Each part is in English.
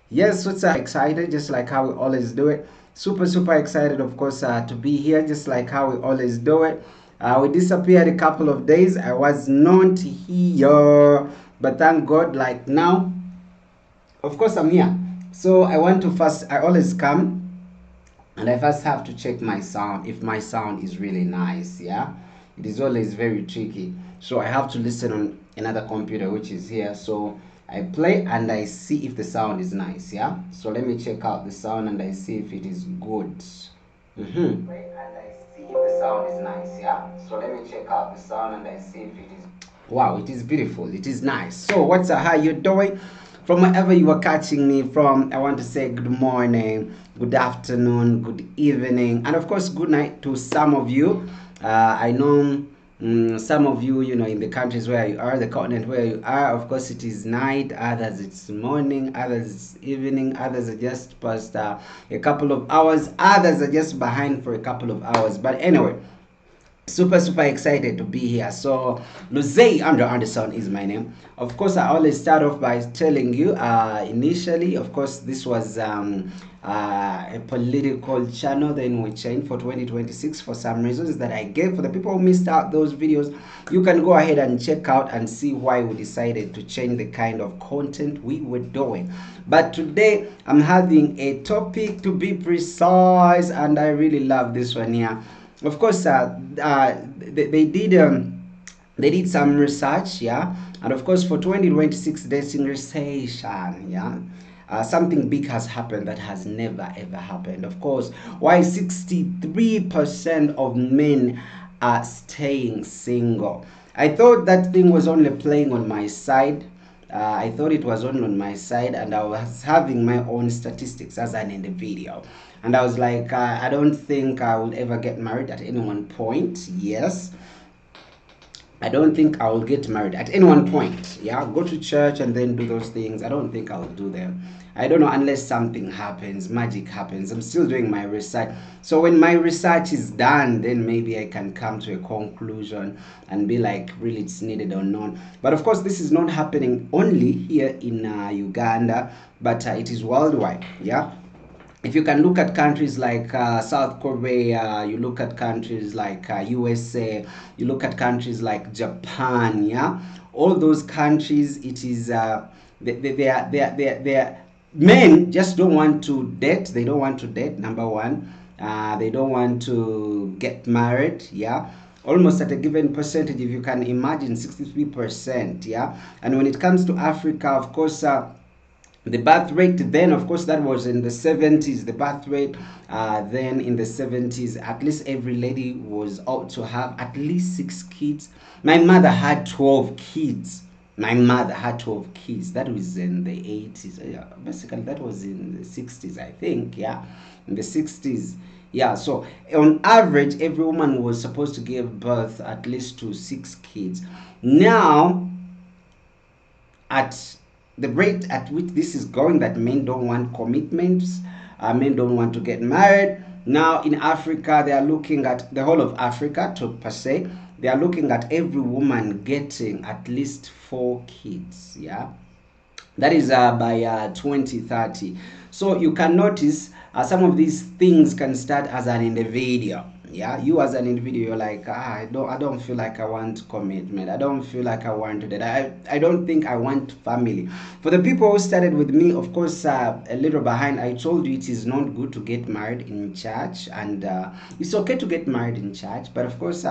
Yes, super excited, just like how we always do it. Super excited, of course, to be here, just like how we always do it. We disappeared a couple of days. I was not here, but thank God, like now, of course, I'm here. So I want to first, I always come and I first have to check my sound, if my sound is really nice. Yeah, it is always very tricky, so I have to listen on another computer which is here. So I play and I see if the sound is nice. Yeah, so let me check out the sound and I see if it is good. Play and I see if the sound is nice. Yeah, so let me check out the sound and I see if it is. Wow, it is beautiful, it is nice. So what's how you doing? From wherever you are catching me from, I want to say good morning, good afternoon, good evening, and of course good night to some of you. I know some of you, in the countries where you are, the continent where you are, of course it is night, others it's morning, others it's evening, others are just past a couple of hours, others are just behind for a couple of hours. But anyway, super excited to be here. So Luzay Andrew Anderson is my name. Of course, I always start off by telling you, initially, of course, this was a political channel. Then we changed for 2026 for some reasons that I gave. For the people who missed out those videos, you can go ahead and check out and see why we decided to change the kind of content we were doing. But today I'm having a topic, to be precise, and I really love this one here. Of course, they did some research, yeah, and of course for 2026 dating recession, yeah, something big has happened that has never ever happened. Of course, why 63% of men are staying single. I thought that thing was only playing on my side. I thought it was only on my side, and I was having my own statistics as an individual. And I was like, I don't think I will ever get married at any one point. Yes, I don't think I will get married at any one point. Yeah, go to church and then do those things. I don't think I will do them. I don't know, unless something happens, magic happens. I'm still doing my research. So when my research is done, then maybe I can come to a conclusion and be like, really, it's needed or not. But of course, this is not happening only here in Uganda, but it is worldwide. Yeah, if you can look at countries like South Korea, you look at countries like USA, you look at countries like Japan, yeah, all those countries, it is they are men just don't want to date. They don't want to date. Number one, they don't want to get married. Yeah, almost at a given percentage, if you can imagine, 63%. Yeah, and when it comes to Africa, of course. The birth rate then, of course, that was in the 70s. The birth rate then in the 70s, at least every lady was ought to have at least 6 kids. My mother had 12 kids. My mother had 12 kids. That was in the 80s. Yeah, basically that was in the 60s, I think. Yeah, in the 60s. Yeah, so on average every woman was supposed to give birth at least to 6 kids. Now, at the rate at which this is going, that men don't want commitments, men don't want to get married. Now in Africa, they are looking at the whole of Africa to per se, they are looking at every woman getting at least 4 kids. Yeah, that is by 2030. So you can notice some of these things can start as an individual. Yeah, you as an individual, you're like, I don't feel like I want commitment, I don't feel like I want that, I don't think I want family. For the people who started with me, of course, a little behind, I told you it is not good to get married in church, and it's okay to get married in church, but of course,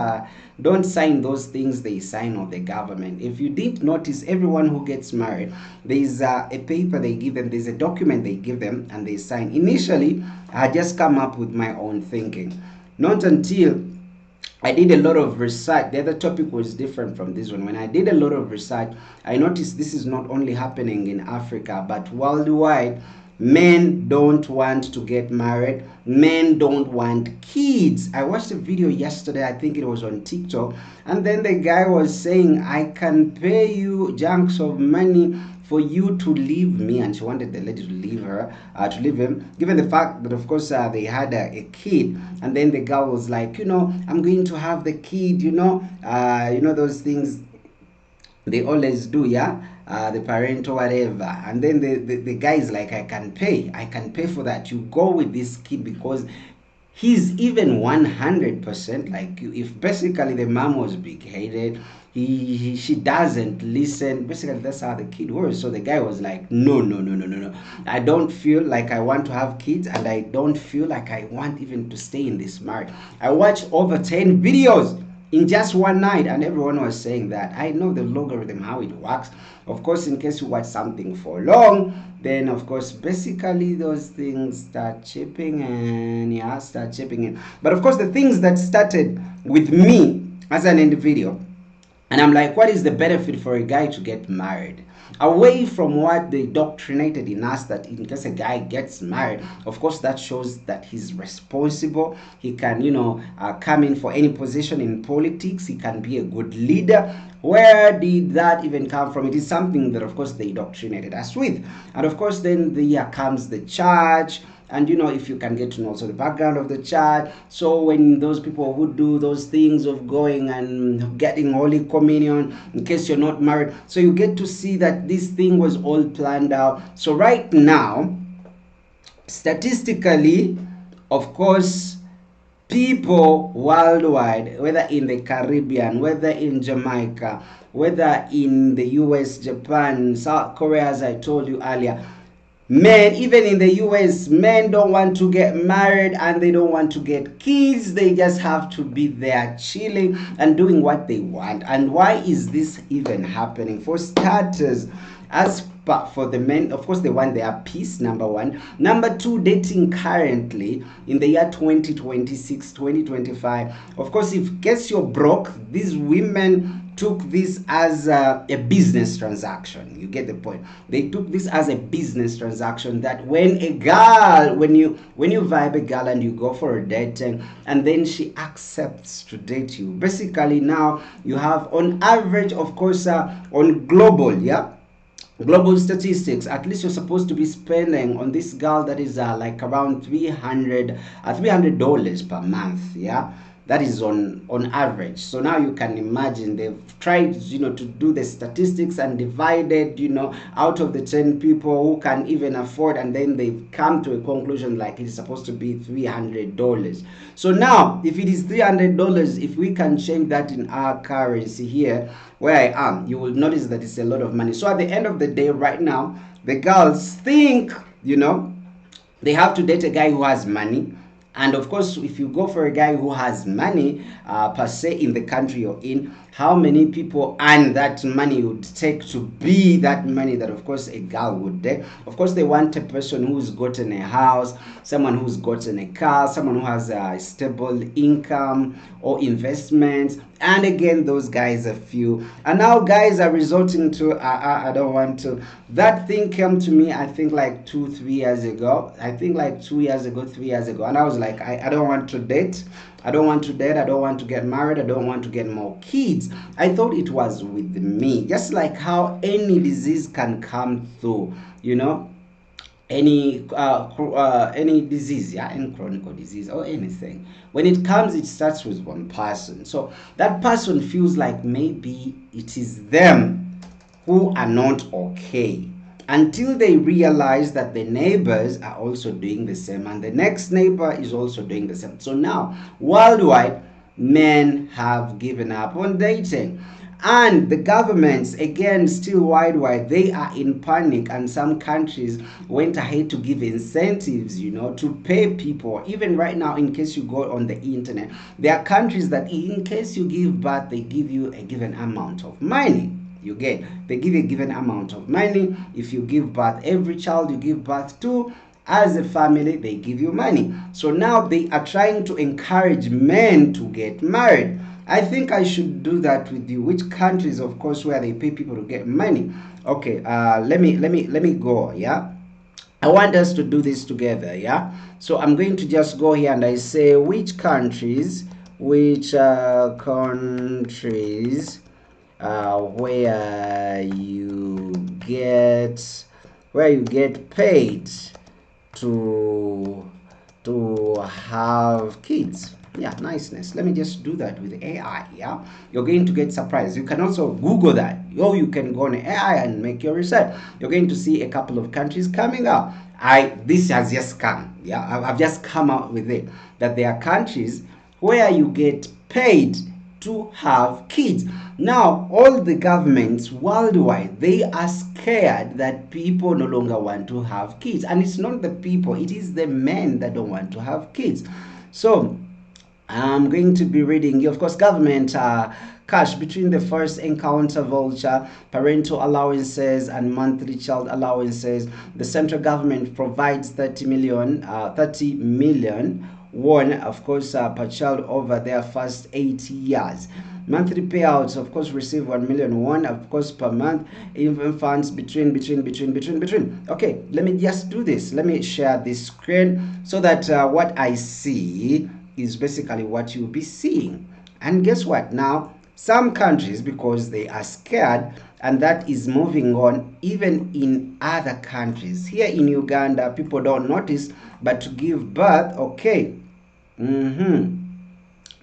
don't sign those things they sign of the government. If you did notice, everyone who gets married, there's a paper they give them, there's a document they give them, and they sign. Initially, I just come up with my own thinking, not until I did a lot of research. The other topic was different from this one. When I did a lot of research, I noticed this is not only happening in Africa, but worldwide. Men don't want to get married. Men don't want kids. I watched a video yesterday, I think it was on TikTok, and then the guy was saying, I can pay you chunks of money for you to leave me. And she wanted the lady to leave her, to leave him, given the fact that of course they had a kid. And then the girl was like, I'm going to have the kid, those things they always do. Yeah, the parental whatever, and then the guy is like, I can pay for that. You go with this kid because he's even 100% like you. If basically the mom was big-headed, she doesn't listen. Basically, that's how the kid was. So the guy was like, no, no, no, no, no, no. I don't feel like I want to have kids, and I don't feel like I want even to stay in this marriage. I watched over 10 videos in just one night, and everyone was saying that. I know the logarithm, how it works. Of course, in case you watch something for long, then of course basically those things start chipping in, yeah, start chipping in. But of course, the things that started with me as an individual, and I'm like, what is the benefit for a guy to get married? Away from what they doctrinated in us, that in case a guy gets married, of course, that shows that he's responsible. He can, come in for any position in politics. He can be a good leader. Where did that even come from? It is something that, of course, they doctrinated us with. And of course, then here comes the church. And if you can get to know also the background of the church, so when those people who do those things of going and getting holy communion in case you're not married, so you get to see that this thing was all planned out. So right now, statistically, of course, people worldwide, whether in the Caribbean, whether in Jamaica, whether in the US, Japan, South Korea, as I told you earlier, men, even in the US, men don't want to get married and they don't want to get kids. They just have to be there chilling and doing what they want. And why is this even happening? For starters, for the men, of course, they want their peace, number one. Number two, dating currently in the year 2026, 2025. Of course, if guess you're broke, these women took this as a business transaction. You get the point. They took this as a business transaction, that when a girl, when you vibe a girl and you go for a date, and then she accepts to date you, basically now you have on average, of course, on global statistics, at least you're supposed to be spending on this girl that is like around $300 per month. Yeah, that is on average. So now you can imagine they've tried to do the statistics and divided out of the 10 people who can even afford, and then they've come to a conclusion like it's supposed to be $300. So now if it is $300, if we can change that in our currency here where I am, you will notice that it's a lot of money. So at the end of the day, right now, the girls think they have to date a guy who has money. And of course, if you go for a guy who has money, per se, in the country you're in, how many people earn that money would take to be that money that, of course, a girl would take? Of course, they want a person who's gotten a house, someone who's gotten a car, someone who has a stable income or investments. And again, those guys are few. And now guys are resorting to, I don't want to. That thing came to me, I think like 2-3 years ago. I think like 2 years ago, 3 years ago. And I was like, I don't want to date. I don't want to date. I don't want to get married. I don't want to get more kids. I thought it was with me. Just like how any disease can come through, any disease, yeah, any chronic disease or anything. When it comes, it starts with one person. So that person feels like maybe it is them who are not okay, until they realize that the neighbors are also doing the same and the next neighbor is also doing the same. So now worldwide, men have given up on dating. And the governments, again, still worldwide, they are in panic, and some countries went ahead to give incentives, to pay people. Even right now, in case you go on the internet, there are countries that in case you give birth, they give you a given amount of money. They give you a given amount of money. If you give birth, every child you give birth to, as a family, they give you money. So now they are trying to encourage men to get married. I think I should do that with you. Which countries, of course, where they pay people to get money? Okay, let me go. Yeah, I want us to do this together. Yeah, so I'm going to just go here and I say which countries where you get paid to have kids. Yeah, niceness. Let me just do that with AI. Yeah, you're going to get surprised. You can also Google that. Or you can go on AI and make your research. You're going to see a couple of countries coming up. This has just come. Yeah, I've just come out with it, that there are countries where you get paid to have kids. Now, all the governments worldwide, they are scared that people no longer want to have kids. And it's not the people, it is the men that don't want to have kids. So, I'm going to be reading you, of course, government cash between the first encounter voucher, parental allowances, and monthly child allowances. The central government provides 30 million won, of course, per child over their first 8 years. Monthly payouts, of course, receive 1 million won, of course, per month. Even funds between. Okay, let me just do this. Let me share this screen so that what I see is basically what you'll be seeing. And guess what? Now, some countries, because they are scared, and that is moving on even in other countries. Here in Uganda, people don't notice, but to give birth, okay.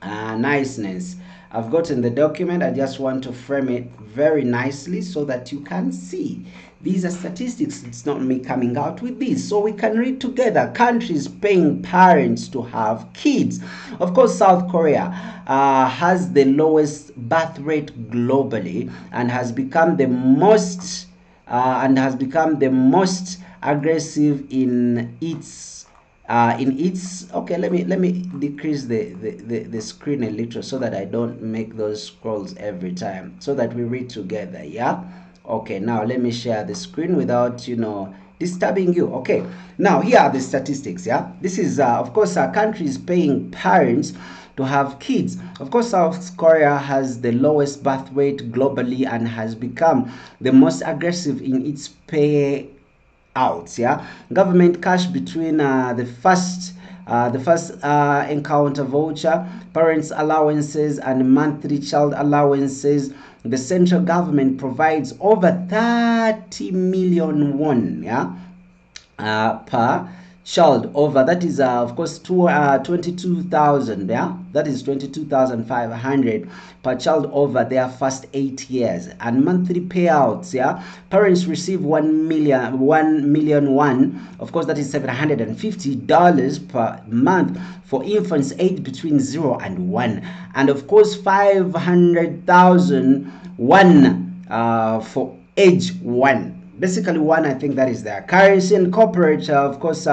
Niceness. I've gotten the document. I just want to frame it very nicely so that you can see. These are statistics. It's not me coming out with this. So we can read together. Countries paying parents to have kids. Of course, South Korea has the lowest birth rate globally and has become the most aggressive in its okay, let me decrease the screen a little so that I don't make those scrolls every time, so that we read together. Yeah, okay, now let me share the screen without disturbing you. Okay, now here are the statistics. Yeah, this is of course countries paying parents to have kids. Of course, South Korea has the lowest birth rate globally and has become the most aggressive in its pay out. Yeah, government cash between the first encounter voucher, parents allowances, and monthly child allowances. The central government provides over 30 million won, yeah, per child over, that is of course 22,000, yeah, that is 22,500 per child over their first 8 years. And monthly payouts, yeah, parents receive 1 million won, of course that is $750 per month for infants aged between 0 and 1, and of course 500,000 won for age 1. Basically, one, I think that is their currency. And corporate, of course,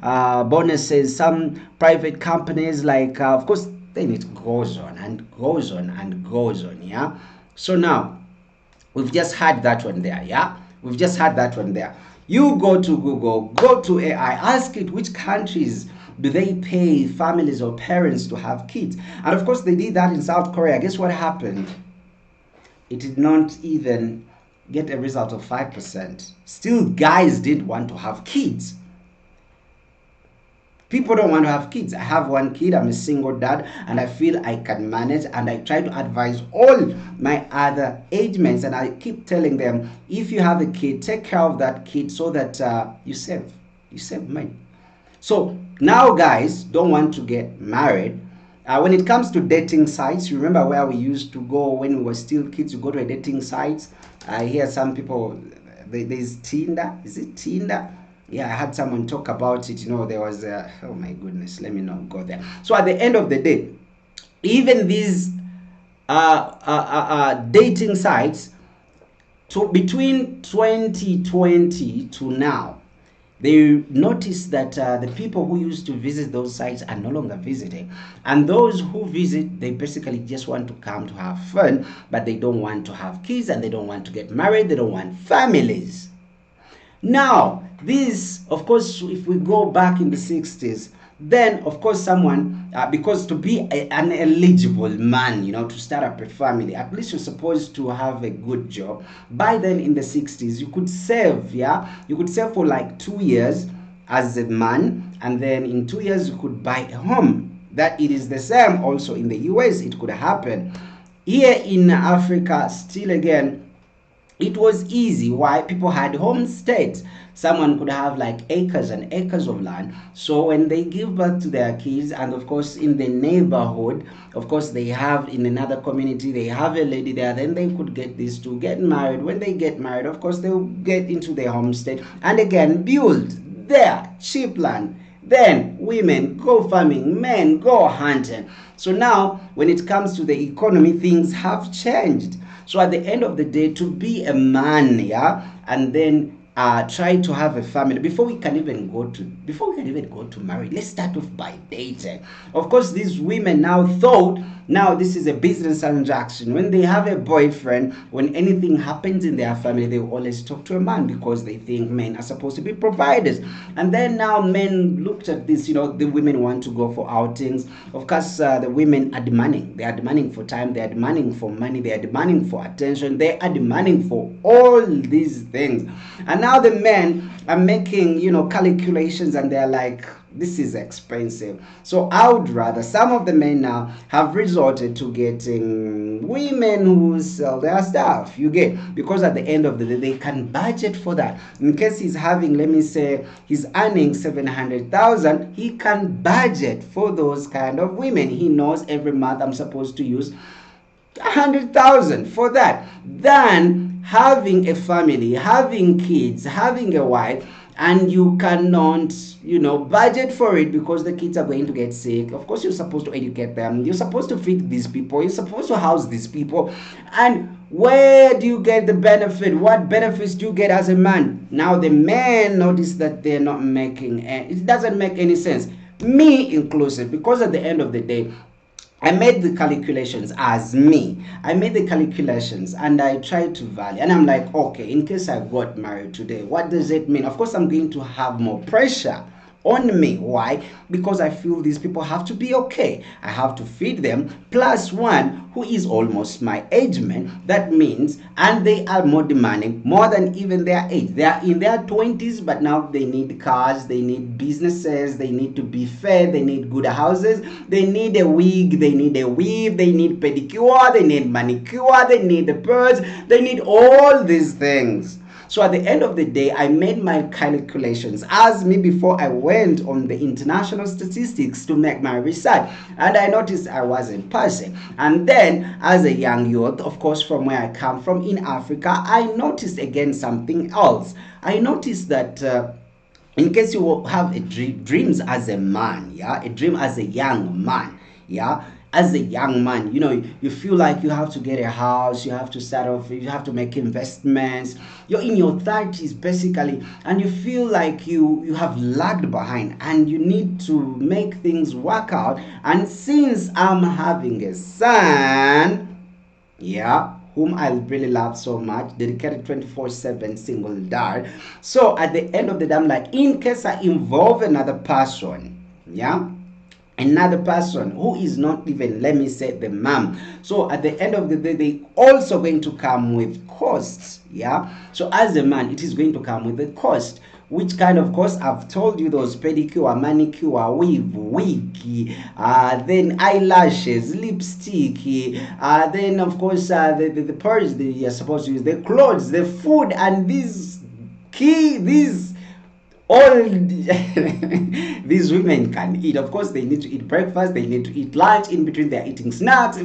bonuses. Some private companies, like, of course, then it goes on and goes on and goes on. Yeah. So now, we've just had that one there. Yeah. We've just had that one there. You go to Google, go to AI, ask it which countries do they pay families or parents to have kids. And of course, they did that in South Korea. Guess what happened? It did not even get a result of 5%. Still, guys did want to have kids. People don't want to have kids. I have one kid. I'm a single dad, and I feel I can manage. And I try to advise all my other age mates, and I keep telling them, if you have a kid, take care of that kid so that you save money. So now guys don't want to get married. When it comes to dating sites, you remember where we used to go when we were still kids? You go to a dating site. I hear some people, there's Tinder. Is it Tinder? Yeah, I had someone talk about it. There was oh my goodness, let me not go there. So at the end of the day, even these dating sites, between 2020 to now, they noticed that the people who used to visit those sites are no longer visiting, and those who visit, they basically just want to come to have fun, but they don't want to have kids, and they don't want to get married, they don't want families. Now this, of course, if we go back in the 60s, then of course someone, because to be an eligible man, to start up a family, at least you're supposed to have a good job. By then in the 60s, you could save, yeah, you could save for like 2 years as a man, and then in 2 years you could buy a home. That it is the same also in the US. It could happen here in Africa. Still again, It was easy. Why? People had homesteads. Someone could have like acres and acres of land. So when they give birth to their kids, and of course in the neighborhood, of course they have in another community, they have a lady there, then they could get these two, get married. When they get married, of course they'll get into their homestead and again build their cheap land. Then women go farming, men go hunting. So now when it comes to the economy, things have changed. So at the end of the day, to be a man, yeah, and then try to have a family before we can even go to marriage, let's start off by dating. Of course, these women now thought now this is a business transaction. When they have a boyfriend, when anything happens in their family, they always talk to a man because they think men are supposed to be providers. And then now men looked at this, the women want to go for outings. Of course, the women are demanding. They are demanding for time, they are demanding for money, they are demanding for attention, they are demanding for all these things. And now the men are making, calculations, and they're like, this is expensive. So I would rather, some of the men now have resorted to getting women who sell their stuff, you get, because at the end of the day they can budget for that. In case he's having, let me say he's earning 700,000, he can budget for those kind of women. He knows every month I'm supposed to use 100,000 for that. Than having a family, having kids, having a wife, and you cannot budget for it because the kids are going to get sick. Of course, you're supposed to educate them, you're supposed to feed these people, you're supposed to house these people. And where do you get the benefit? What benefits do you get as a man? Now the men notice that they're not making it doesn't make any sense, me inclusive, because at the end of the day I made the calculations as me. I made the calculations and I tried to value. And I'm like, okay, in case I got married today, what does it mean? Of course, I'm going to have more pressure on me. Why? Because I feel these people have to be okay. I have to feed them, plus one who is almost my age man. That means, and they are more demanding, more than even their age. They are in their 20s, but now they need cars, they need businesses, they need to be fed, they need good houses, they need a wig, they need a weave, they need pedicure, they need manicure, they need the birds, they need all these things. So at the end of the day, I made my calculations as me before I went on the international statistics to make my research. And I noticed I wasn't passing. And then as a young youth, of course, from where I come from in Africa, I noticed again something else. I noticed that in case you have a dreams as a man, yeah, a dream as a young man, yeah, as a young man, you feel like you have to get a house, you have to start off, you have to make investments, you're in your 30s basically, and you feel like you have lagged behind and you need to make things work out. And since I'm having a son, yeah, whom I really love so much, dedicated 24/7 single dad, so at the end of the day, I'm like, in case I involve another person, yeah, another person who is not even, let me say, the mom, so at the end of the day they also going to come with costs, yeah. So as a man, it is going to come with a cost. Which kind of cost? I've told you, those pedicure, manicure, weave, wig, then eyelashes, lipstick, then of course the purse they are supposed to use, the clothes, the food, and these all these women can eat. Of course, they need to eat breakfast, they need to eat lunch, in between they're eating snacks.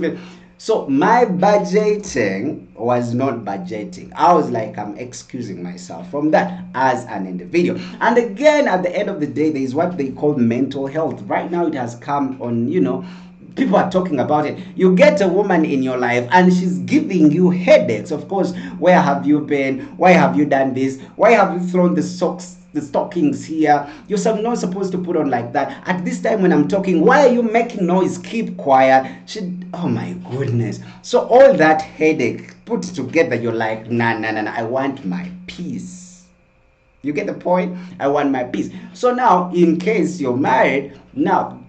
So my budgeting was not budgeting. I was like, I'm excusing myself from that as an individual. And again, at the end of the day, there is what they call mental health. Right now it has come on, people are talking about it. You get a woman in your life and she's giving you headaches. Of course, where have you been? Why have you done this? Why have you thrown the stockings here? You're not supposed to put on like that. At this time when I'm talking, why are you making noise? Keep quiet. Oh my goodness. So all that headache put together, you're like, nah, I want my peace. You get the point? I want my peace. So now, in case you're married, now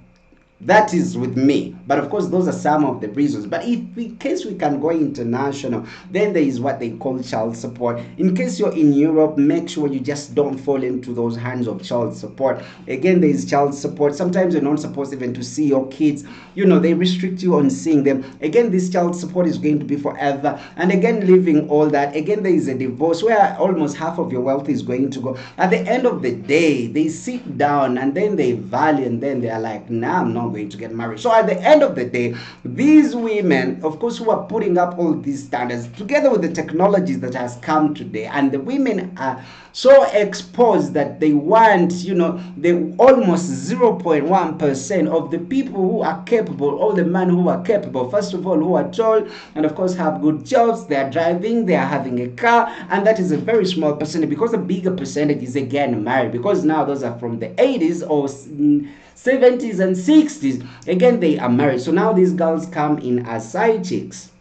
That is with me. But of course, those are some of the reasons. But if in case we can go international, then there is what they call child support. In case you're in Europe, make sure you just don't fall into those hands of child support. Again, there is child support. Sometimes you're not supposed even to see your kids. They restrict you on seeing them. Again, this child support is going to be forever. And again, leaving all that. Again, there is a divorce where almost half of your wealth is going to go. At the end of the day, they sit down and then they value, and then they are like, nah, I'm not going to get married. So at the end of the day, these women, of course, who are putting up all these standards together with the technologies that has come today, and the women are so exposed that they want, the almost 0.1% of the people who are capable, all the men who are capable, first of all, who are tall and of course have good jobs, they are driving, they are having a car, and that is a very small percentage, because the bigger percentage is again married, because now those are from the 80s or 70s and 60s. Again, they are married. So now these girls come in as side chicks.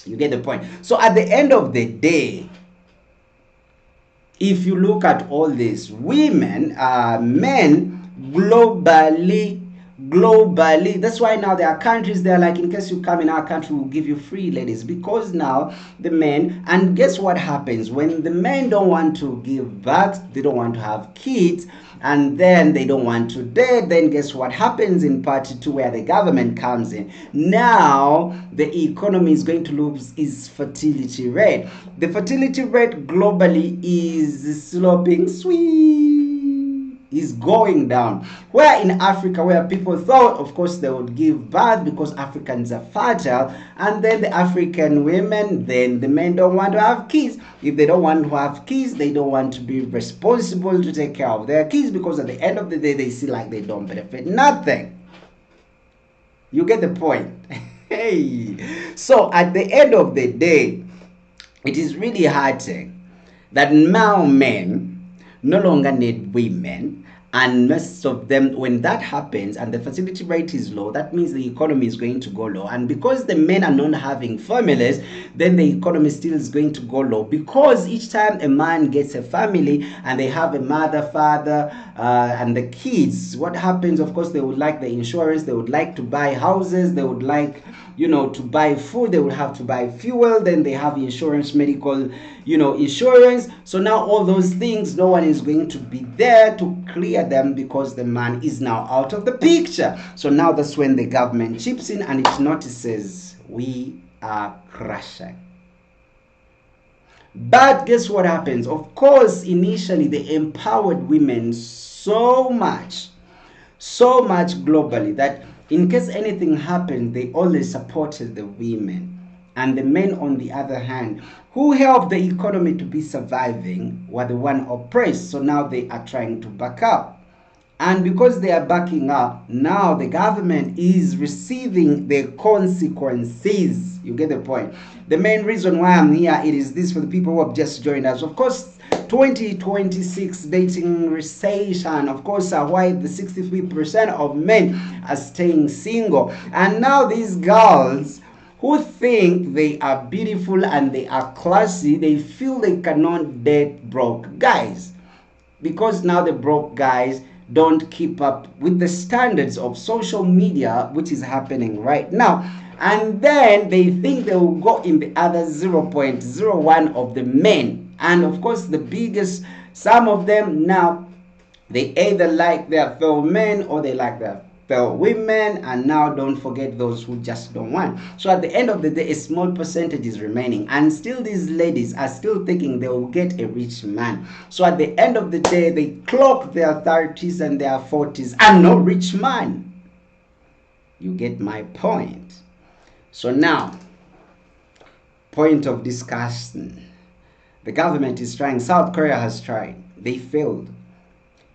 You get the point. So at the end of the day, if you look at all this, women, men globally, that's why now there are countries there, like, in case you come in our country, we'll give you free ladies, because now the men, and guess what happens when the men don't want to give birth, they don't want to have kids, and then they don't want to date, then guess what happens in part 2, where the government comes in. Now the economy is going to lose its fertility rate. The fertility rate globally is sloping, is going down. Where in Africa, where people thought, of course, they would give birth because Africans are fertile, and then the African women, then the men don't want to have kids. If they don't want to have kids, they don't want to be responsible to take care of their kids, because at the end of the day, they see like they don't benefit nothing. You get the point? Hey, so at the end of the day, it is really hurting that now men no longer need women, and most of them, when that happens and the fertility rate is low, that means the economy is going to go low. And because the men are not having families, then the economy still is going to go low, because each time a man gets a family and they have a mother, father, and the kids, what happens, of course, they would like the insurance, they would like to buy houses, they would like, to buy food, they would have to buy fuel, then they have insurance, medical, insurance. So now all those things, no one is going to be there to clear them, because the man is now out of the picture. So now that's when the government chips in and it notices we are crashing. But guess what happens? Of course, initially they empowered women so much globally, that in case anything happened, they always supported the women. And the men, on the other hand, who helped the economy to be surviving, were the one oppressed. So now they are trying to back up. And because they are backing up, now the government is receiving the consequences. You get the point? The main reason why I'm here, it is this, for the people who have just joined us. Of course, 2026 dating recession, of course, why the 63% of men are staying single. And now these girls who think they are beautiful and they are classy, they feel they cannot date broke guys, because now the broke guys don't keep up with the standards of social media, which is happening right now. And then they think they will go in the other 0.01 of the men. And of course, the biggest, some of them now, they either like their fellow men or they like their fellow women, and now don't forget those who just don't want. So at the end of the day, a small percentage is remaining, and still these ladies are still thinking they will get a rich man. So at the end of the day, they clock their 30s and their 40s and no rich man. You get my point? So now, point of discussion. The government is trying. South Korea has tried. They failed.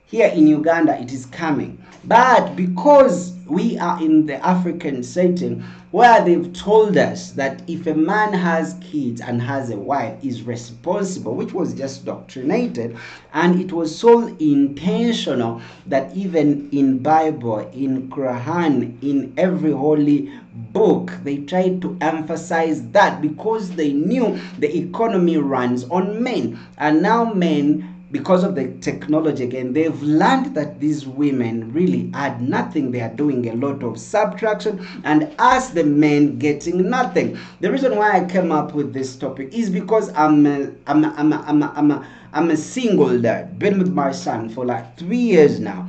Here in Uganda, it is coming. But because we are in the African setting, where they've told us that if a man has kids and has a wife, is responsible, which was just doctrinated, and it was so intentional that even in Bible, in Quran, in every holy book, they tried to emphasize that, because they knew the economy runs on men. And now men because of the technology again, they've learned that these women really add nothing. They are doing a lot of subtraction, and us the men getting nothing. The reason why I came up with this topic is because I'm a single dad, been with my son for like 3 years now,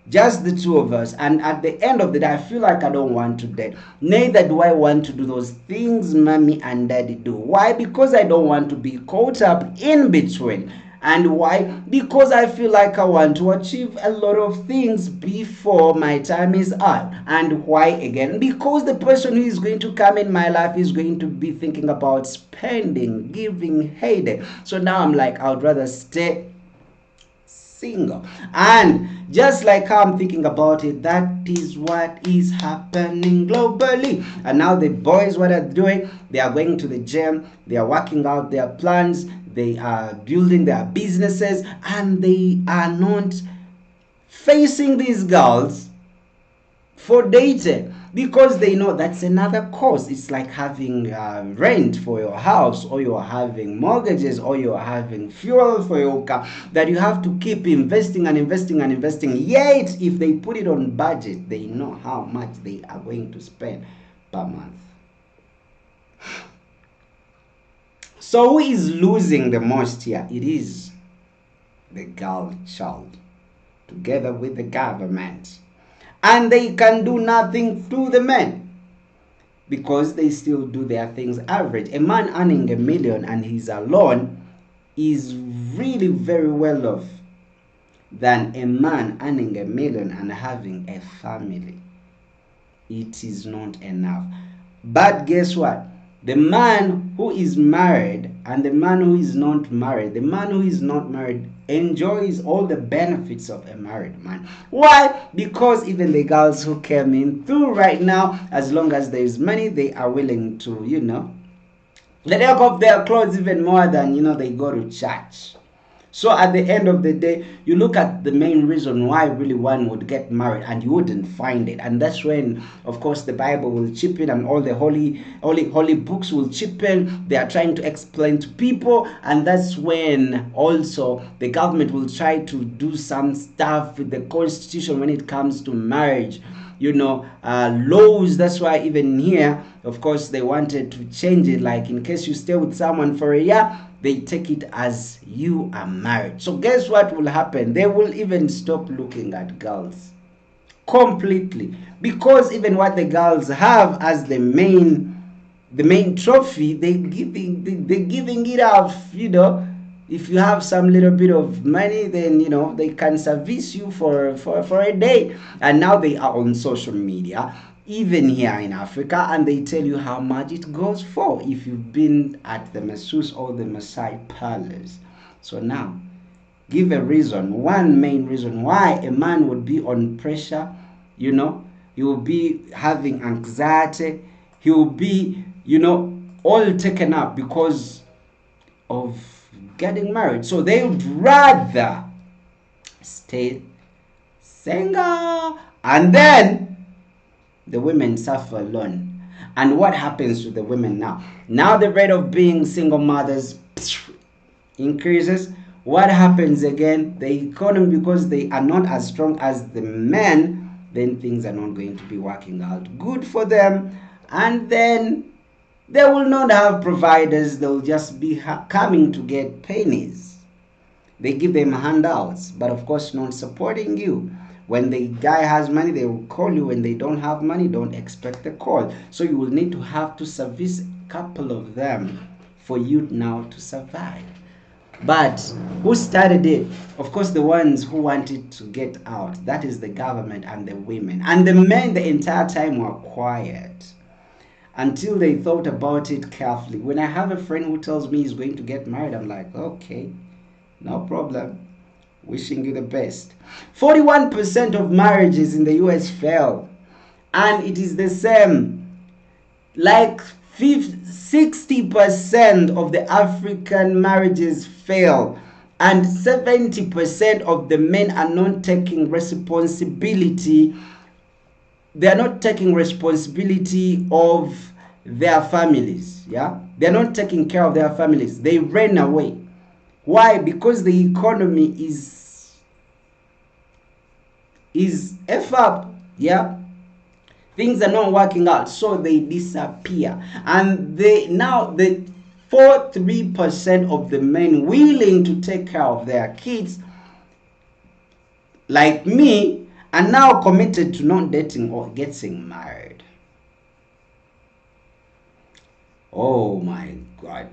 just the two of us, and at the end of the day I feel like I don't want to date, neither do I want to do those things mommy and daddy do. Why? Because I don't want to be caught up in between. And why? Because I feel like I want to achieve a lot of things before my time is up. And why again? Because the person who is going to come in my life is going to be thinking about spending, giving, heyday. So now I'm like, I would rather stay single. And just like how I'm thinking about it, that is what is happening globally. And now the boys, what are doing? They are going to the gym, they are working out their plans, they are building their businesses, and they are not facing these girls for dating, because they know that's another cost. It's like having rent for your house, or you're having mortgages, or you're having fuel for your car, that you have to keep investing and investing and investing. Yet if they put it on budget, they know how much they are going to spend per month. So who is losing the most here? It is the girl child, together with the government. And they can do nothing to the men, because they still do their things average. A man earning $1 million and he's alone is really very well off than a man earning $1 million and having a family. It is not enough. But guess what? The man who is married and the man who is not married, the man who is not married enjoys all the benefits of a married man. Why? Because even the girls who came in through right now, as long as there is money, they are willing to, they take off their clothes even more than, they go to church. So at the end of the day, you look at the main reason why really one would get married and you wouldn't find it. And that's when, of course, the Bible will chip in and all the holy books will chip in. They are trying to explain to people. And that's when also the government will try to do some stuff with the constitution when it comes to marriage. Laws. That's why even here, of course, they wanted to change it. Like, in case you stay with someone for a year, they take it as you are married. So guess what will happen? They will even stop looking at girls completely, because even what the girls have as the main trophy, they're giving it out. If you have some little bit of money, then they can service you for a day. And now they are on social media, even here in Africa, and they tell you how much it goes for if you've been at the masseuse or the Maasai parlors. So now, give a reason, one main reason why a man would be on pressure. He will be having anxiety. He will be, all taken up because of getting married. So they would rather stay single, and then the women suffer alone. And what happens to the women now? Now the rate of being single mothers increases. What happens again? The economy, because they are not as strong as the men, then things are not going to be working out good for them. And then they will not have providers. They'll just be coming to get pennies. They give them handouts, but of course not supporting you. When the guy has money, they will call you. When they don't have money, don't expect a call. So you will need to have to service a couple of them for you now to survive. But who started it? Of course, the ones who wanted to get out. That is the government and the women. And the men the entire time were quiet until they thought about it carefully. When I have a friend who tells me he's going to get married, I'm like, okay, no problem. Wishing you the best. 41% of marriages in the US fail. And it is the same. Like 60% of the African marriages fail. And 70% of the men are not taking responsibility. They are not taking responsibility of their families. Yeah? They are not taking care of their families. They ran away. Why? Because the economy is f up. Yeah, things are not working out, so they disappear. And they now the 43% of the men willing to take care of their kids, like me, are now committed to not dating or getting married. Oh my God.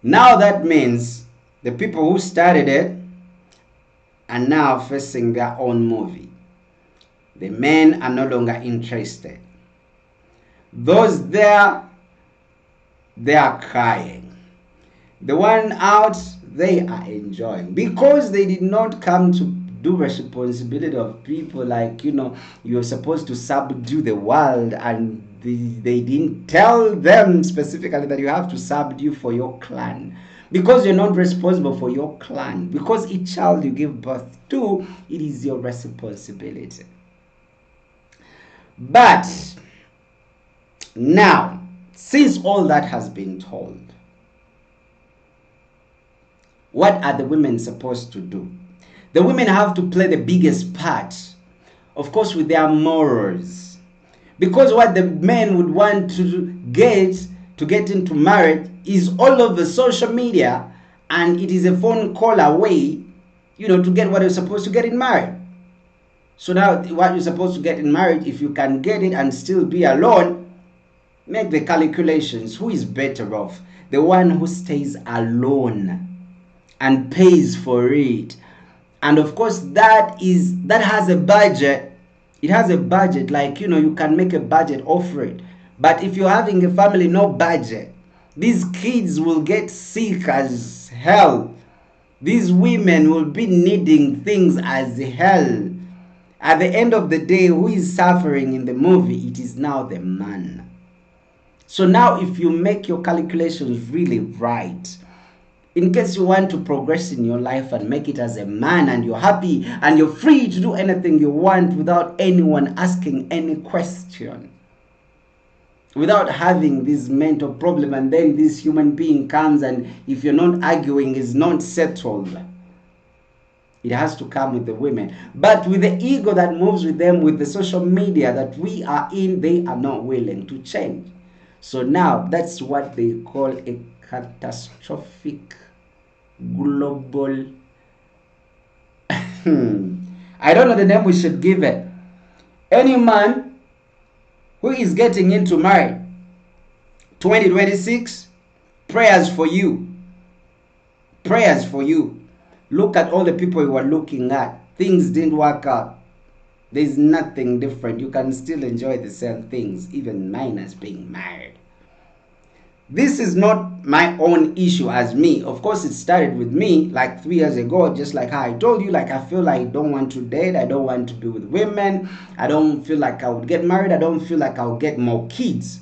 Now that means the people who started it are now facing their own movie. The men are no longer interested. Those there, they are crying. The one out, they are enjoying, because they did not come to do responsibility of people. Like, you're supposed to subdue the world, and they didn't tell them specifically that you have to subdue for your clan, because you're not responsible for your clan. Because each child you give birth to, it is your responsibility. But now, since all that has been told, what are the women supposed to do? The women have to play the biggest part, of course, with their morals. Because what the men would want to get into marriage is all over social media, and it is a phone call away, to get what you're supposed to get in marriage. So now, what you're supposed to get in marriage, if you can get it and still be alone, make the calculations. Who is better off? The one who stays alone and pays for it. And of course, that has a budget. It has a budget. Like, you can make a budget off it. But if you're having a family, no budget, these kids will get sick as hell. These women will be needing things as hell. At the end of the day, who is suffering in the movie? It is now the man. So now, if you make your calculations really right, in case you want to progress in your life and make it as a man, and you're happy and you're free to do anything you want without anyone asking any question, without having this mental problem, and then this human being comes, and if you're not arguing, is not settled. It has to come with the women. But with the ego that moves with them, with the social media that we are in, they are not willing to change. So now, that's what they call a catastrophic global I don't know the name we should give it. Any man who is getting into marriage 2026, prayers for you. Prayers for you. Look at all the people you were looking at. Things didn't work out. There's nothing different. You can still enjoy the same things, even minus being married. This is not my own issue as me. Of course, it started with me like 3 years ago, just like how I told you. Like, I feel like I don't want to date. I don't want to be with women. I don't feel like I would get married. I don't feel like I'll get more kids.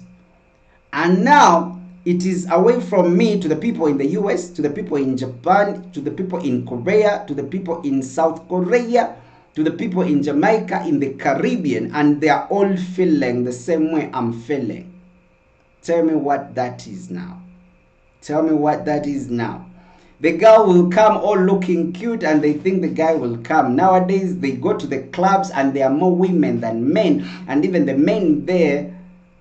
And now, it is away from me to the people in the US, to the people in Japan, to the people in Korea, to the people in South Korea, to the people in Jamaica, in the Caribbean, and they are all feeling the same way I'm feeling. Tell me what that is now. Tell me what that is now. The girl will come all looking cute, and they think the guy will come. Nowadays, they go to the clubs and there are more women than men. And even the men there,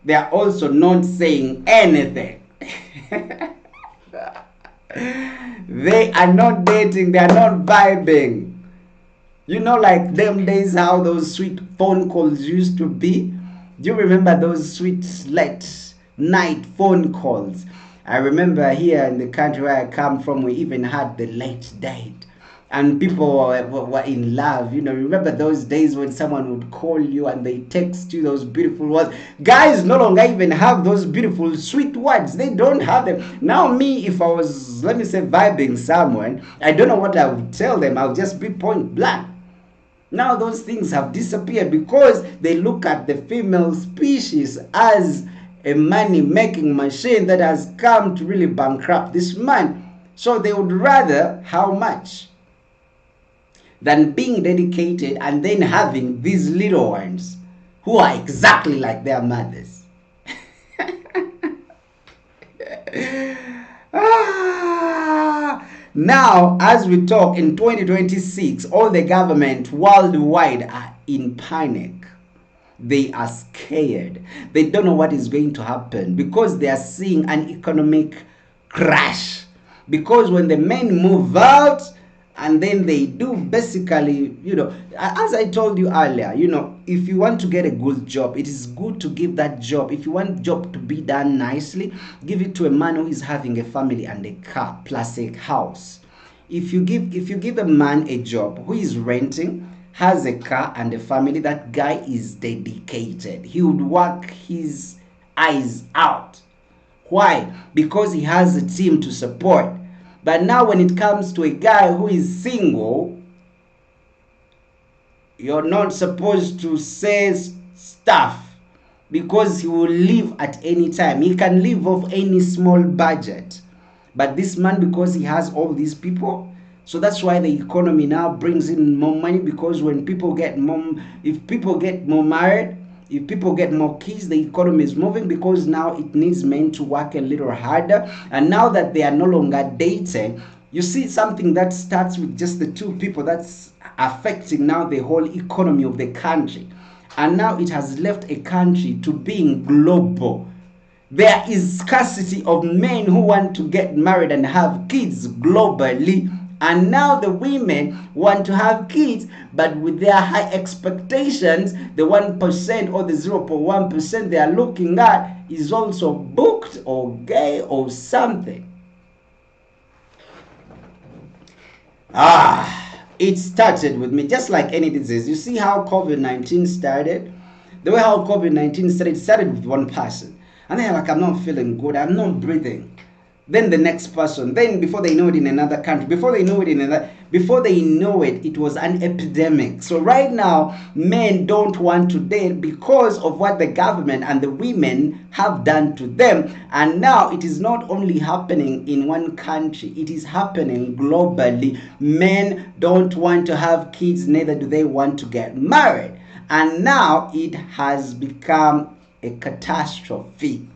they are also not saying anything. They are not dating. They are not vibing. Like them days, how those sweet phone calls used to be. Do you remember those sweet late night phone calls? I remember here in the country where I come from, we even had the late date, and people were in love. Remember those days when someone would call you and they text you those beautiful words? Guys no longer even have those beautiful sweet words. They don't have them now. Me, if I was, let me say, vibing someone, I don't know what I would tell them. I'll just be point blank. Now those things have disappeared, because they look at the female species as a money-making machine that has come to really bankrupt this man. So they would rather, how much, than being dedicated and then having these little ones who are exactly like their mothers. Now, as we talk in 2026, all the government worldwide are in panic. They are scared. They don't know what is going to happen because they are seeing an economic crash. Because when the men move out, and then they do basically, as I told you earlier, if you want to get a good job, it is good to give that job. If you want job to be done nicely, give it to a man who is having a family and a car plus a house. If you give a man a job who is renting, has a car and a family, that guy is dedicated. He would work his eyes out. Why? Because he has a team to support. But now when it comes to a guy who is single, you're not supposed to say stuff because he will leave at any time. He can live off any small budget. But this man, because he has all these people, so that's why the economy now brings in more money, because when people get more, if people get more married, if people get more kids, the economy is moving, because now it needs men to work a little harder. And now that they are no longer dating, you see something that starts with just the two people, that's affecting now the whole economy of the country. And now it has left a country to being global. There is scarcity of men who want to get married and have kids globally. And now the women want to have kids, but with their high expectations, the 1% or the 0.1% they are looking at is also booked or gay or something. It started with me, just like any disease. You see how COVID-19 started? The way how COVID-19 started, it started with one person. And they're like, I'm not feeling good, I'm not breathing. Then the next person, then before they know it, in another country, before they know it, it was an epidemic. So right now, men don't want to date because of what the government and the women have done to them. And now it is not only happening in one country, it is happening globally. Men don't want to have kids, neither do they want to get married. And now it has become a catastrophe.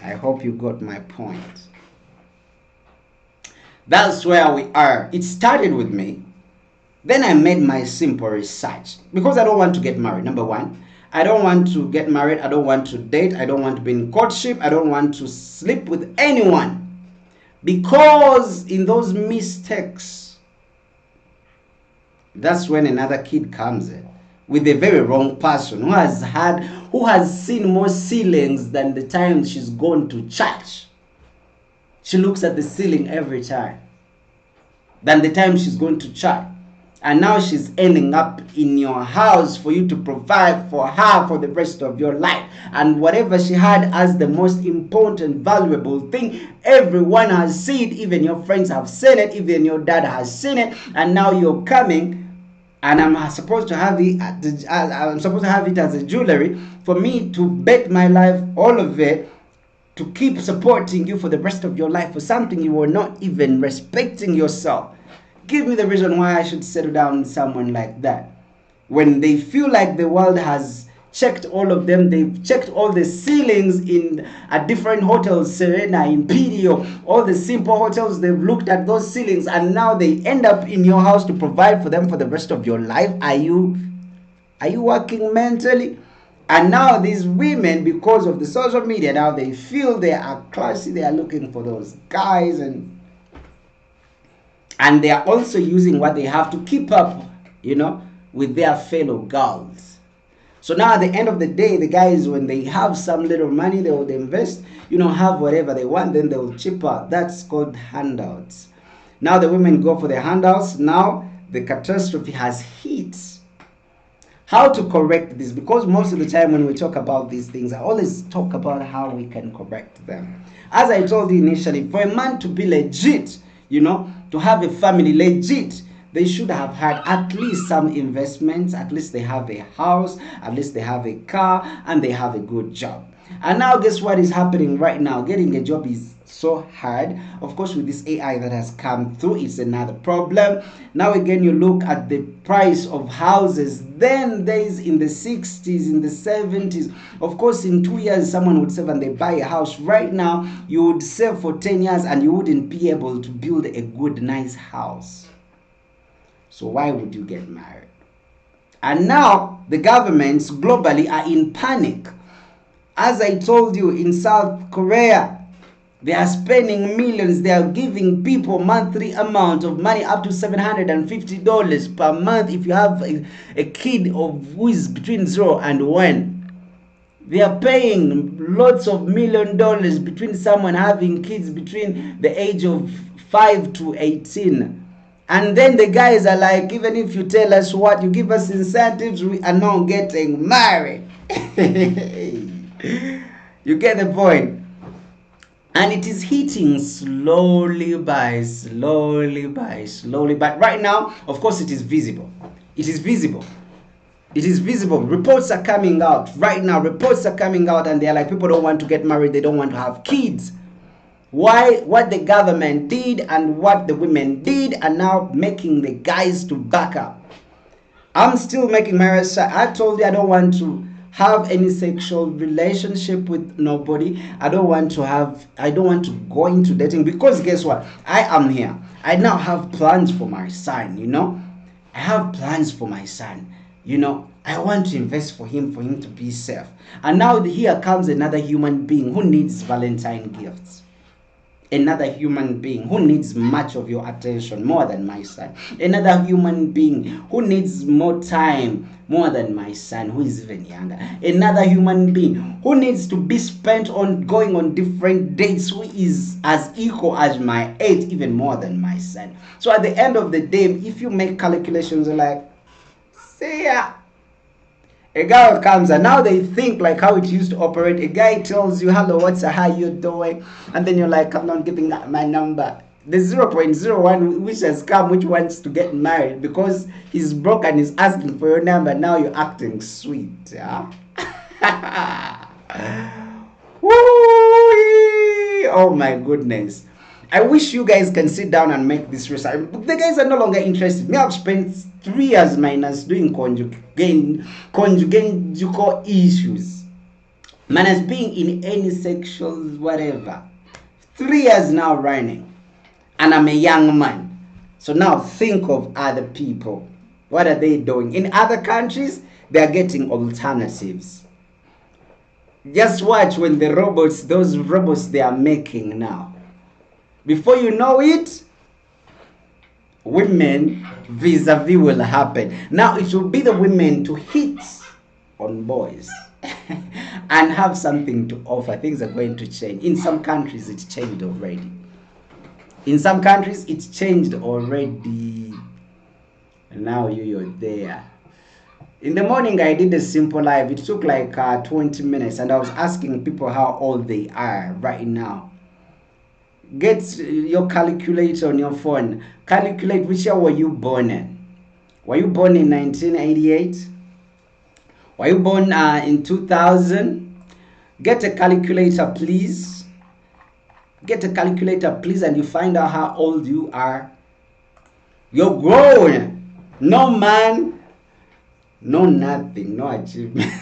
I hope you got my point. That's where we are. It started with me. Then I made my simple research, because I don't want to get married. Number one, I don't want to get married. I don't want to date. I don't want to be in courtship. I don't want to sleep with anyone, because in those mistakes, that's when another kid comes in with a very wrong person who has seen more ceilings than the time she's gone to church. She looks at the ceiling every time than the time she's going to church. And now she's ending up in your house for you to provide for her for the rest of your life. And whatever she had as the most important, valuable thing, everyone has seen it. Even your friends have seen it. Even your dad has seen it. And now you're coming, and I'm supposed to have it. I'm supposed to have it as a jewelry for me to bet my life, all of it, to keep supporting you for the rest of your life for something you were not even respecting yourself. Give me the reason why I should settle down with someone like that. When they feel like the world has checked all of them, they've checked all the ceilings in a different hotels, Serena, Imperial, all the simple hotels, they've looked at those ceilings, and now they end up in your house to provide for them for the rest of your life. Are you working mentally? And now these women, because of the social media, now they feel they are classy, they are looking for those guys, and they are also using what they have to keep up, with their fellow girls. So now at the end of the day, the guys, when they have some little money, they will invest, have whatever they want, then they will chip out. That's called handouts. Now the women go for the handouts. Now the catastrophe has hit. How to correct this? Because most of the time when we talk about these things, I always talk about how we can correct them. As I told you initially, for a man to be legit, to have a family legit, they should have had at least some investments. At least they have a house, at least they have a car, and they have a good job. And now guess what is happening right now? Getting a job is so hard. Of course, with this AI that has come through, it's another problem. Now again, you look at the price of houses. Then days in the 60s, in the 70s, of course in 2 years someone would save and they buy a house. Right now you would save for 10 years and you wouldn't be able to build a good nice house. So why would you get married? And now the governments globally are in panic. As I told you, in South Korea, they are spending millions. They are giving people monthly amount of money up to $750 per month if you have a kid who is between 0 and 1. They are paying lots of $1 million between someone having kids between the age of 5 to 18. And then the guys are like, even if you tell us what, you give us incentives, we are not getting married. You get the point? And it is hitting slowly by slowly. But right now, of course, it is visible. It is visible. It is visible. Reports are coming out right now. Reports are coming out and they're like, people don't want to get married. They don't want to have kids. Why? What the government did and what the women did are now making the guys to back up. I'm still making marriage. I told you I don't want to have any sexual relationship with nobody. I don't want to go into dating, because guess what? I am here. I now have plans for my son, I have plans for my son. I want to invest for him to be safe. And now here comes another human being who needs Valentine gifts. Another human being who needs much of your attention more than my son. Another human being who needs more time more than my son, who is even younger. Another human being who needs to be spent on going on different dates, who is as equal as my age, even more than my son. So at the end of the day, if you make calculations, you're like, see ya. A girl comes and now they think like how it used to operate. A guy tells you, hello, how you doing? And then you're like, I'm not giving out my number. The 0.01 which has come, which wants to get married because he's broke and he's asking for your number. Now you're acting sweet. Yeah? Woo! Oh my goodness. I wish you guys can sit down and make this research. The guys are no longer interested. Me, I've spent 3 years minus doing conjugal issues. Minus being in any sexual whatever. 3 years now running. And I'm a young man. So now think of other people. What are they doing? In other countries, they are getting alternatives. Just watch when those robots they are making now. Before you know it, women vis-a-vis will happen. Now it will be the women to hit on boys and have something to offer. Things are going to change. In some countries, it's changed already. In some countries, it's changed already. And now you're there. In the morning, I did a simple live. It took like 20 minutes. And I was asking people how old they are right now. Get your calculator on your phone. Calculate which year were you born in. Were you born in 1988? Were you born in 2000? Get a calculator, please. Get a calculator, please, and you find out how old you are. You're grown. No man, no nothing, no achievement.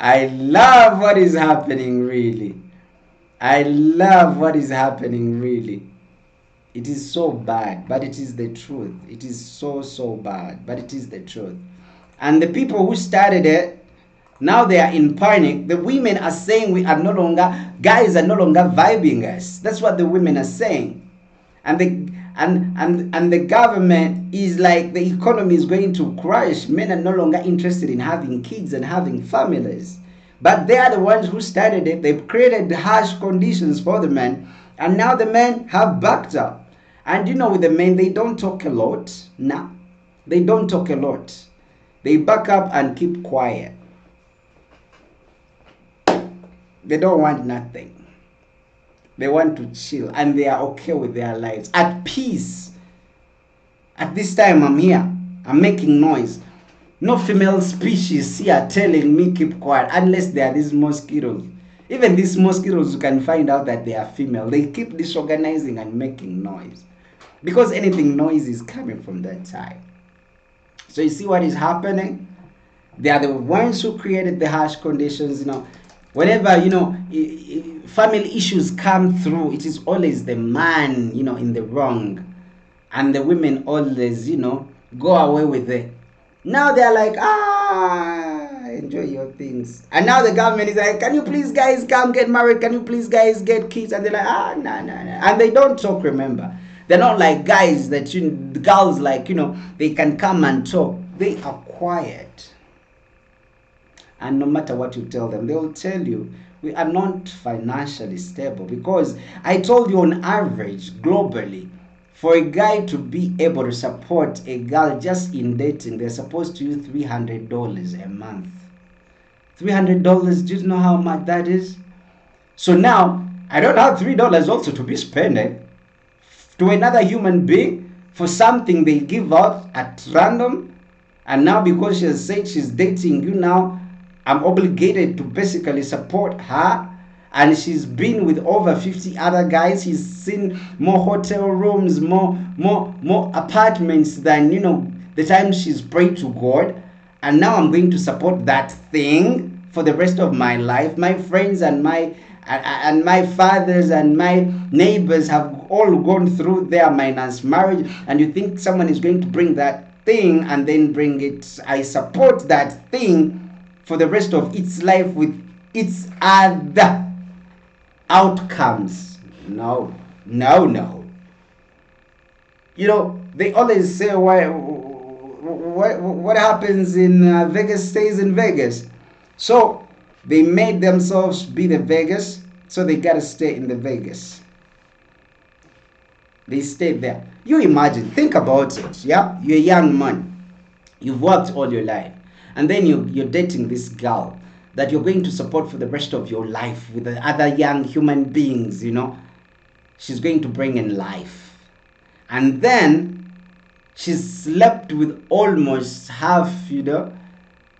I love what is happening, really. I love what is happening, really. It is so bad, but it is the truth. It is so bad, but it is the truth. And the people who started it, now they are in panic. The women are saying guys are no longer vibing us. That's what the women are saying. And the government is like, the economy is going to crash. Men are no longer interested in having kids and having families. But they are the ones who started it. They've created harsh conditions for the men. And now the men have backed up. And with the men, they don't talk a lot. No, they don't talk a lot. They back up and keep quiet. They don't want nothing. They want to chill and they are okay with their lives. At peace. At this time, I'm here. I'm making noise. No female species here telling me keep quiet unless they are these mosquitoes. Even these mosquitoes, you can find out that they are female. They keep disorganizing and making noise because anything noisy is coming from that side. So you see what is happening? They are the ones who created the harsh conditions. Whenever family issues come through, it is always the man in the wrong, and the women always go away with it. Now they're like, enjoy your things. And now the government is like, can you please guys come get married? Can you please guys get kids? And they're like, nah, nah, nah. And they don't talk, remember. They're not like guys that the girls like, they can come and talk. They are quiet. And no matter what you tell them, they will tell you, we are not financially stable. Because I told you on average, globally, for a guy to be able to support a girl just in dating, they're supposed to use $300 a month. $300, do you know how much that is? So now, I don't have $3 also to be spending to another human being for something they give out at random. And now because she has said she's dating you now, I'm obligated to basically support her. And she's been with over 50 other guys. She's seen more hotel rooms, more apartments than the time she's prayed to God. And now I'm going to support that thing for the rest of my life. My friends and my fathers and my neighbors have all gone through their minus marriage. And you think someone is going to bring that thing and then bring it? I support that thing for the rest of its life with its other outcomes. No. They always say what happens in Vegas stays in Vegas. So they made themselves be the Vegas, so they gotta stay in the Vegas. They stayed there. You imagine, think about it. Yeah, you're a young man, you've worked all your life, and then you're dating this girl that you're going to support for the rest of your life with the other young human beings. She's going to bring in life, and then she's slept with almost half.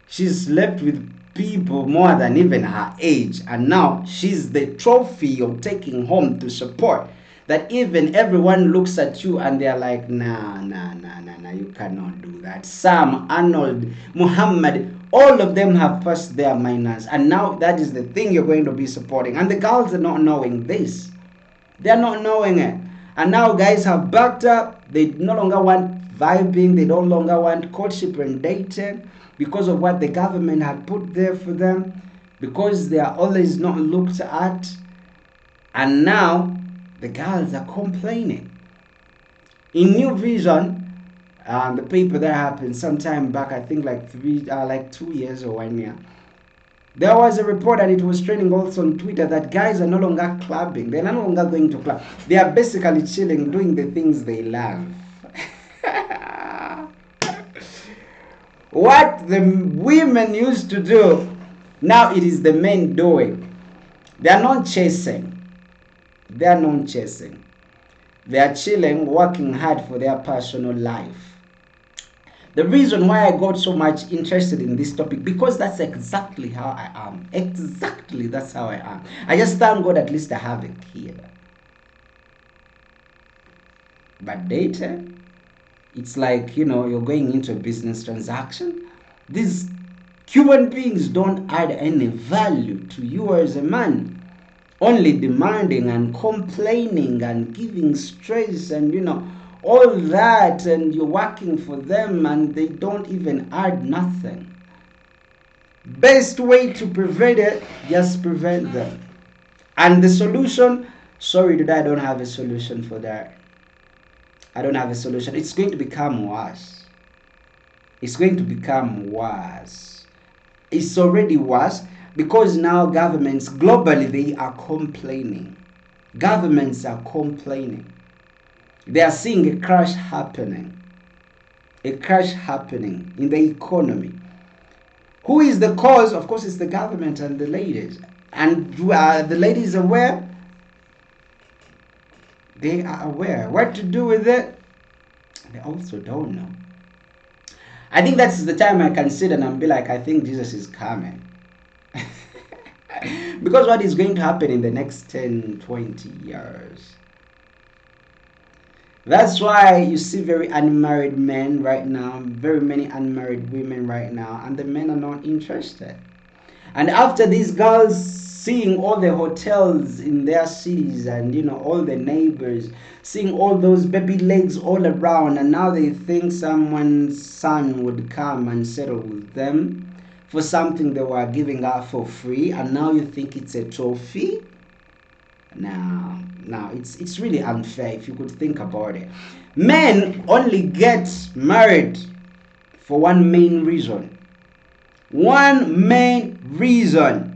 She's slept with people more than even her age, and now she's the trophy you're taking home to support. That even everyone looks at you and they're like, nah, you cannot do that. Sam, Arnold, Muhammad, all of them have passed their minors, and now that is the thing you're going to be supporting. And the girls are not knowing this. They're not knowing it. And now guys have backed up. They no longer want vibing. They no longer want courtship and dating because of what the government had put there for them, because they are always not looked at. And now the girls are complaining. In New Vision, the paper that happened sometime back, I think like 2 years or 1 year, there was a report, and it was trending also on Twitter, that guys are no longer clubbing. They're no longer going to club. They are basically chilling, doing the things they love. What the women used to do, now it is the men doing. They are not chasing. They are not chasing. They are chilling, working hard for their personal life. The reason why I got so much interested in this topic, because that's exactly how I am. Exactly, that's how I am. I just thank God at least I have it here. But dating, it's like, you're going into a business transaction. These human beings don't add any value to you as a man. Only demanding and complaining and giving stress and all that, and you're working for them and they don't even add nothing. Best way to prevent it, just prevent them. And the solution, sorry today I don't have a solution for that. I don't have a solution. It's going to become worse. It's going to become worse. It's already worse. Because now governments globally, they are complaining. Governments are complaining. They are seeing a crash happening. A crash happening in the economy. Who is the cause? Of course, it's the government and the ladies. And are the ladies aware? They are aware. What to do with it? They also don't know. I think that's the time I can sit and be like, I think Jesus is coming. Because what is going to happen in the next 10, 20 years? That's why you see very unmarried men right now, very many unmarried women right now, and the men are not interested. And after these girls seeing all the hotels in their cities and all the neighbors, seeing all those baby legs all around, and now they think someone's son would come and settle with them for something they were giving out for free, and now you think it's a trophy. Now it's really unfair if you could think about it. Men only get married for one main reason. One main reason.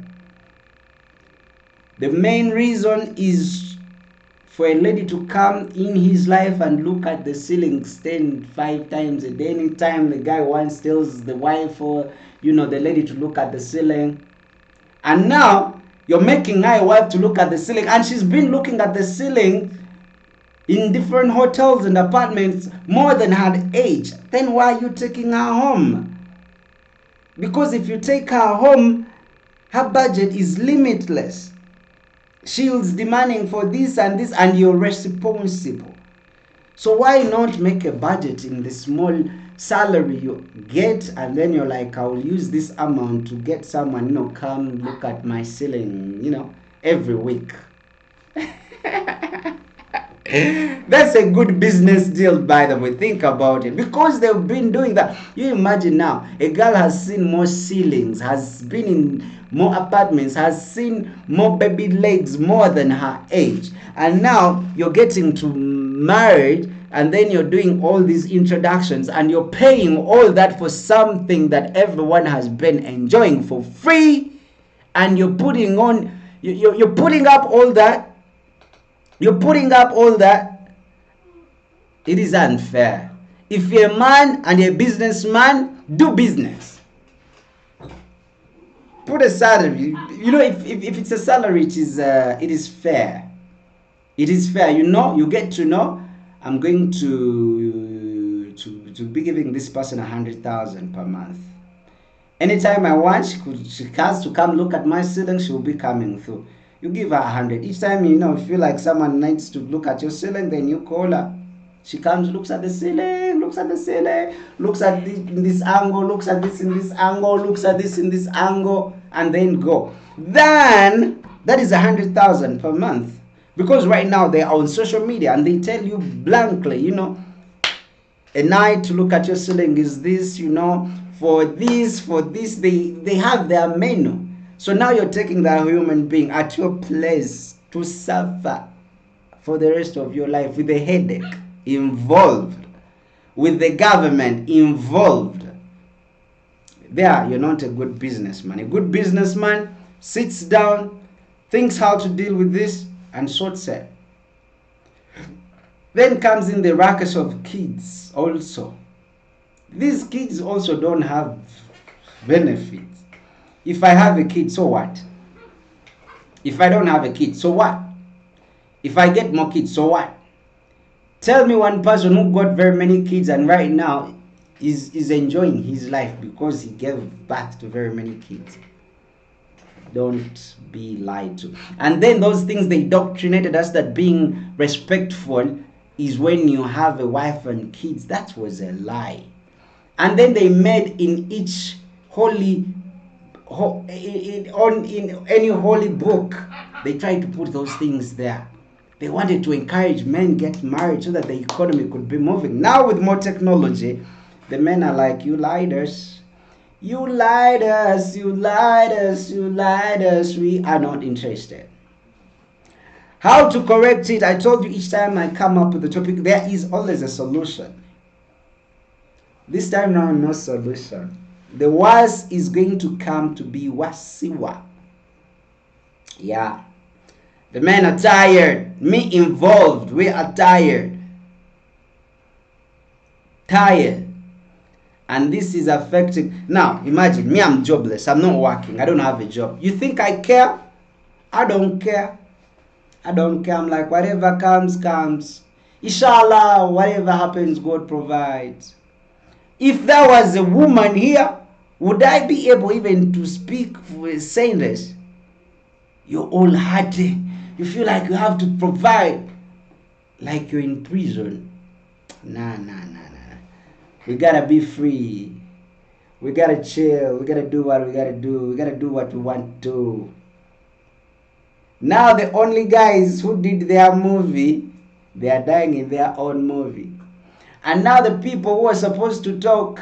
The main reason is for a lady to come in his life and look at the ceiling stand 5 times a day. Anytime the guy once tells the wife or the lady to look at the ceiling, and now you're making her wife to look at the ceiling, and she's been looking at the ceiling in different hotels and apartments more than her age. Then why are you taking her home? Because if you take her home, her budget is limitless. She's demanding for this and this, and you're responsible. So why not make a budget in the small salary you get, and then you're like, I'll use this amount to get someone, come look at my ceiling, every week. That's a good business deal, by the way. Think about it, because they've been doing that. You imagine now, a girl has seen more ceilings, has been in more apartments, has seen more baby legs more than her age, and now you're getting to married, and then you're doing all these introductions, and you're paying all that for something that everyone has been enjoying for free, and you're putting on, you're putting up all that. You're putting up all that. It is unfair. If you're a man and a businessman, do business. Put a salary. If it's a salary, it is fair. It is fair. You get to know, I'm going to be giving this person 100,000 per month. Anytime I want, she has to come look at my ceiling, she will be coming through. You give her 100. Each time you feel like someone needs to look at your ceiling, then you call her. She comes, looks at the ceiling, looks at this in this angle, looks at this in this angle, looks at this in this angle, and then go. Then that is 100,000 per month. Because right now they are on social media and they tell you blankly, a night to look at your ceiling is this, for this, they have their menu. So now you're taking that human being at your place to suffer for the rest of your life with a headache involved, with the government involved. There, you're not a good businessman. A good businessman sits down, thinks how to deal with this, and sorts it. Then comes in the ruckus of kids also. These kids also don't have benefits. If I have a kid, so what? If I don't have a kid, so what? If I get more kids, so what? Tell me one person who got very many kids and right now is enjoying his life because he gave birth to very many kids. Don't be lied to. And then those things they indoctrinated us that being respectful is when you have a wife and kids. That was a lie. And then they made in each in any holy book, they tried to put those things there. They wanted to encourage men get married so that the economy could be moving. Now with more technology, the men are like, you lied us. You lied us, you lied us, you lied us. We are not interested. How to correct it? I told you each time I come up with a topic, there is always a solution. This time now, no solution. The worst is going to come to be wasiwa. Yeah. The men are tired. Me involved. We are tired. Tired. And this is affecting. Now, imagine me, I'm jobless. I'm not working. I don't have a job. You think I care? I don't care. I don't care. I'm like, whatever comes, comes. Inshallah, whatever happens, God provides. If there was a woman here, would I be able even to speak with saying this? You're all hearty. You feel like you have to provide, like you're in prison. Nah, nah, nah, nah. We gotta be free. We gotta chill. We gotta do what we gotta do. We gotta do what we want to do. Now the only guys who did their movie, they are dying in their own movie. And now the people who are supposed to talk,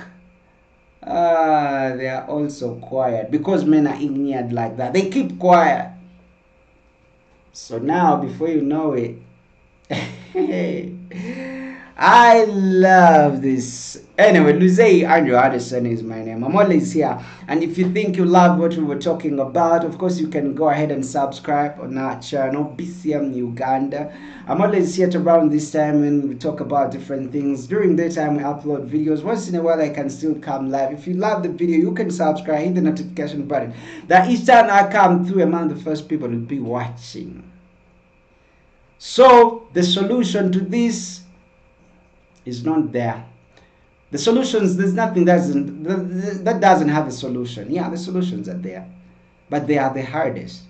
they are also quiet because men are ignorant like that. They keep quiet. So now, before you know it, I love this. Anyway, Luzei Andrew Addison is my name. I'm always here. And if you think you love what we were talking about, of course, you can go ahead and subscribe on our channel, BCM Uganda. I'm always here to around this time when we talk about different things. During the time we upload videos. Once in a while, I can still come live. If you love the video, you can subscribe, hit the notification button. That each time I come through, among the first people to be watching. So, the solution to this is not there. The solutions, there's nothing that doesn't have a solution. Yeah, the solutions are there, but they are the hardest.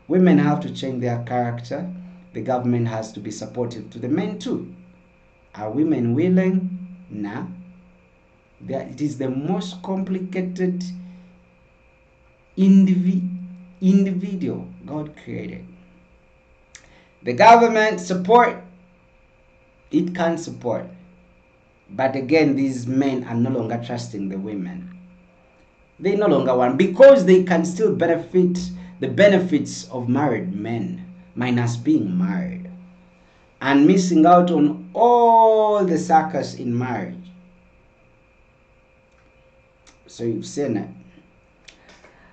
Women have to change their character. The government has to be supportive to the men too. Are women willing? Nah. It is the most complicated individual God created. The government support, it can support. But again, these men are no longer trusting the women. They no longer want, because they can still benefit the benefits of married men, minus being married, and missing out on all the success in marriage. So you've seen it.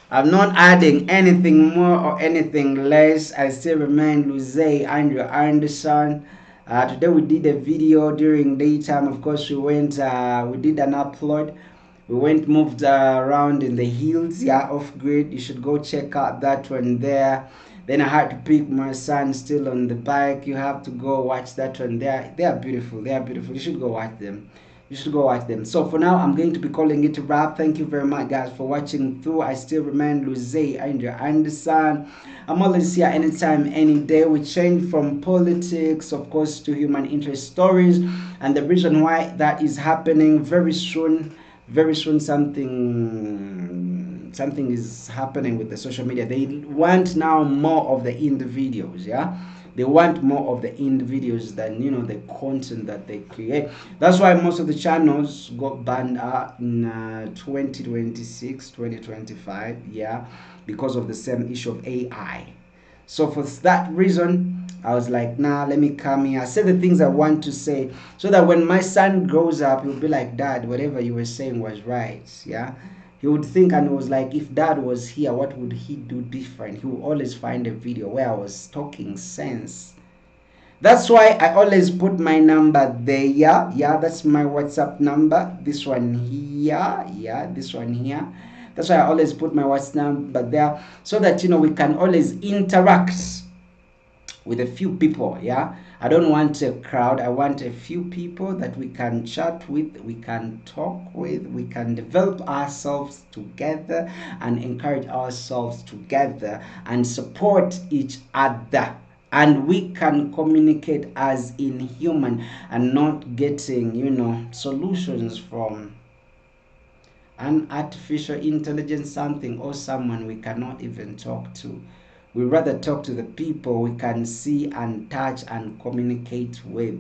I'm not adding anything more or anything less. I still remain Luzei Andrew Anderson. Today we did a video during daytime. Of course, we did an upload. We moved around in the hills, yeah, off grid. You should go check out that one there. Then I had to pick my son still on the bike. You have to go watch that one there. They are beautiful. They are beautiful. You should go watch them. You should go watch them. So for now, I'm going to be calling it a wrap. Thank you very much, guys, for watching through. I still remain Luzei Andrew Anderson. I'm always here anytime, any day. We change from politics, of course, to human interest stories. And the reason why that is happening very soon something is happening with the social media. They want now more of the individuals, yeah. They want more of the individuals than, you know, the content that they create. That's why most of the channels got banned in 2026, 2025, yeah, because of the same issue of AI. So for that reason, I was like, nah, let me come here, say the things I want to say, so that when my son grows up, he'll be like, Dad, whatever you were saying was right, yeah. He would think, and was like, if Dad was here, what would he do different? He would always find a video where I was talking sense. That's why I always put my number there. Yeah, that's my WhatsApp number. This one here, yeah, this one here. That's why I always put my WhatsApp number there, so that, you know, we can always interact with a few people, yeah. I don't want a crowd. I want a few people that we can chat with, we can talk with, we can develop ourselves together and encourage ourselves together and support each other. And we can communicate as in human and not getting, you know, solutions from an artificial intelligence, something or someone we cannot even talk to. We rather talk to the people we can see and touch and communicate with.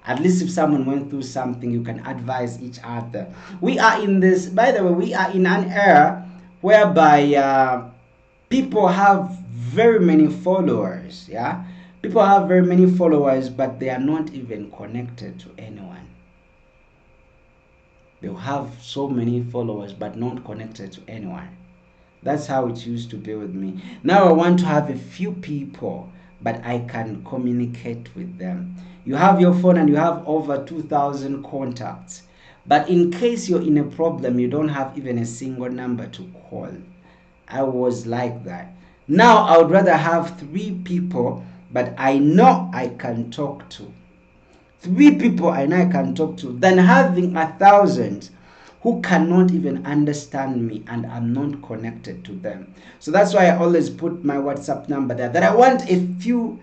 At least if someone went through something, you can advise each other. We are in this, by the way, we are in an era whereby people have very many followers, yeah. People have very many followers, but they are not even connected to anyone. They'll have so many followers, but not connected to anyone. That's how it used to be with me. Now I want to have a few people, but I can communicate with them. You have your phone and you have over 2,000 contacts. But in case you're in a problem, you don't have even a single number to call. I was like that. Now I would rather have 3 people, but I know I can talk to. 3 people and I can talk to than having 1,000 who cannot even understand me and I'm not connected to them. So that's why I always put my WhatsApp number there, that I want a few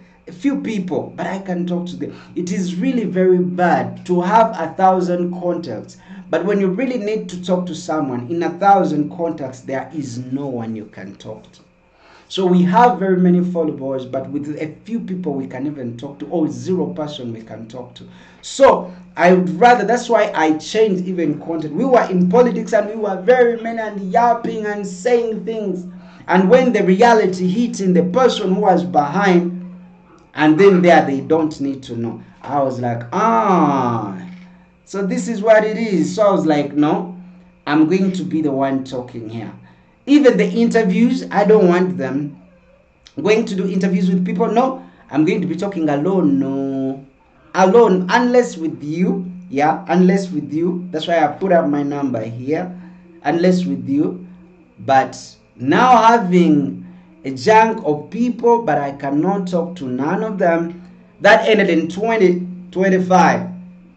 people, but I can talk to them. It is really very bad to have 1,000 contacts, but when you really need to talk to someone, in 1,000 contacts there is no one you can talk to. So we have very many followers, but with a few people we can even talk to, or 0 person we can talk to. So I would rather, that's why I changed even content. We were in politics and we were very many and yapping and saying things. And when the reality hit in, the person who was behind, and then there they don't need to know. I was like, so this is what it is. So I was like, no, I'm going to be the one talking here. Even the interviews, I don't want them going to do interviews with people. No, I'm going to be talking alone. No, alone, unless with you. Yeah, unless with you. That's why I put up my number here. Unless with you. But now having a chunk of people, but I cannot talk to none of them. That ended in 2025.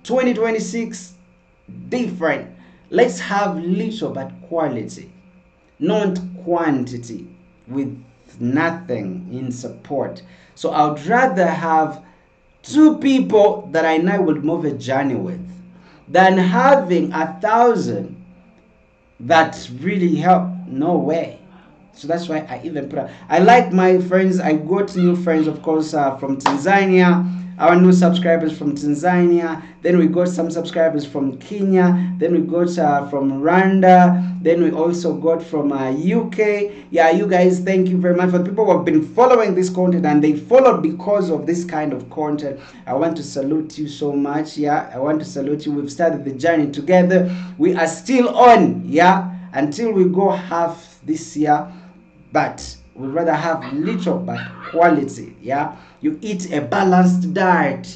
2026, different. Let's have little but quality, not quantity, with nothing in support. So I would rather have 2 people that I know will move a journey with than having 1,000 that really help. No way. So that's why I even put up. I like my friends. I got new friends, of course, from Tanzania. Our new subscribers from Tanzania. Then we got some subscribers from Kenya. Then we got from Rwanda. Then we also got from UK. Yeah, you guys, thank you very much for the people who have been following this content and they followed because of this kind of content. I want to salute you so much. Yeah, I want to salute you. We've started the journey together. We are still on. Yeah, until we go half this year. But we'd rather have little but quality. Yeah, you eat a balanced diet,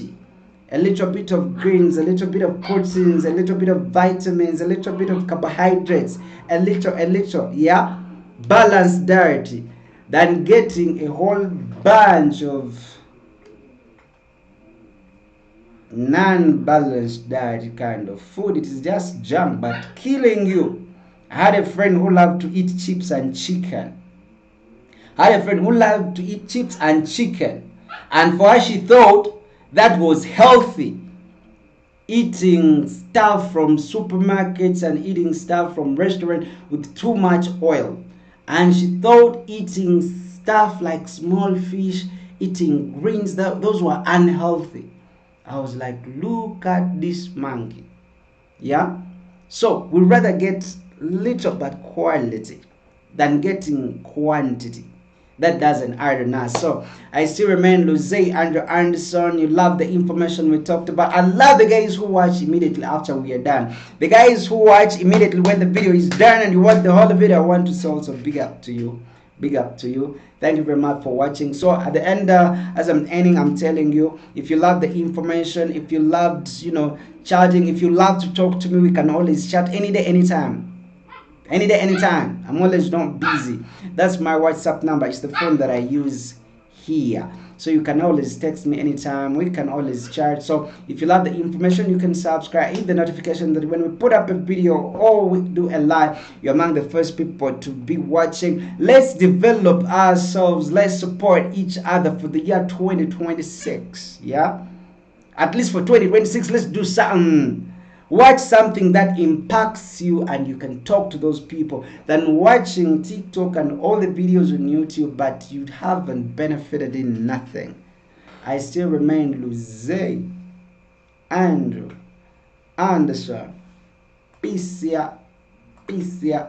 a little bit of greens, a little bit of proteins, a little bit of vitamins, a little bit of carbohydrates, a little, yeah, balanced diet, than getting a whole bunch of non-balanced diet kind of food. It is just junk but killing you. I had a friend who loved to eat chips and chicken. I had a friend who loved to eat chips and chicken, and for her she thought that was healthy, eating stuff from supermarkets and eating stuff from restaurants with too much oil. And she thought eating stuff like small fish, eating greens, those were unhealthy. I was like, look at this monkey. Yeah, so we rather get little but quality than getting quantity. That doesn't add on us. So I still remain Luze Andrew Anderson. You love the information we talked about. I love the guys who watch immediately after we are done. The guys who watch immediately when the video is done and you watch the whole video, I want to say also big up to you. Big up to you. Thank you very much for watching. So at the end, as I'm ending, I'm telling you, if you love the information, if you loved, chatting, if you love to talk to me, we can always chat any day, anytime. Any day, anytime. I'm always not busy. That's my WhatsApp number. It's the phone that I use here. So you can always text me anytime. We can always chat. So if you love the information, you can subscribe. Hit the notification that when we put up a video or we do a live, you're among the first people to be watching. Let's develop ourselves. Let's support each other for the year 2026. Yeah? At least for 2026, let's do something. Watch something that impacts you and you can talk to those people than watching TikTok and all the videos on YouTube, but you haven't benefited in nothing. I still remain Luze Andrew Anderson. Peace ya. Peace ya.